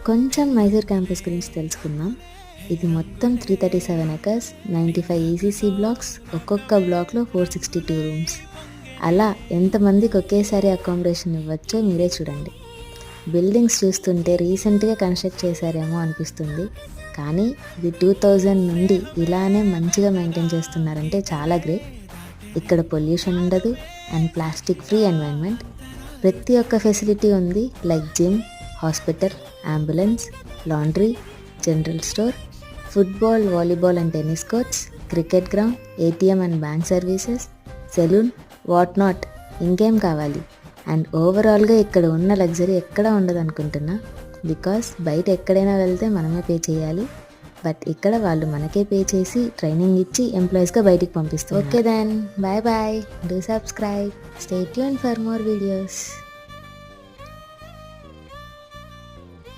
కొంచెం మైసూర్ క్యాంపస్ గురించి తెలుసుకుందాం. ఇది మొత్తం 337 ఎకర్స్, 95 ఈసీసీ బ్లాక్స్, ఒక్కొక్క బ్లాక్లో 462 రూమ్స్. అలా ఎంతమందికి ఒకేసారి అకామిడేషన్ ఇవ్వచ్చో మీరే చూడండి. బిల్డింగ్స్ చూస్తుంటే రీసెంట్గా కన్స్ట్రక్ట్ చేశారేమో అనిపిస్తుంది, కానీ ఇది 2000 నుండి ఇలానే మంచిగా మెయింటైన్ చేస్తున్నారంటే చాలా గ్రేట్. ఇక్కడ పొల్యూషన్ ఉండదు అండ్ ప్లాస్టిక్ ఫ్రీ ఎన్వైర్న్మెంట్. ప్రతి ఒక్క ఫెసిలిటీ ఉంది, like gym, hospital, ambulance, laundry, general store, football, volleyball and tennis courts, cricket ground, ATM and bank services, saloon, what not. ఇంకేం కావాలి? అండ్ ఓవరాల్గా ఇక్కడ ఉన్న లగ్జరీ ఎక్కడా ఉండదు అనుకుంటున్నా, బికాస్ బయట ఎక్కడైనా వెళ్తే మనమే పే చేయాలి. బట్ ఇక్కడ వాళ్ళు మనకే పే చేసి ట్రైనింగ్ ఇచ్చి ఎంప్లాయీస్గా బయటికి పంపిస్తారు. Okay then, bye bye, do subscribe, stay tune for more videos.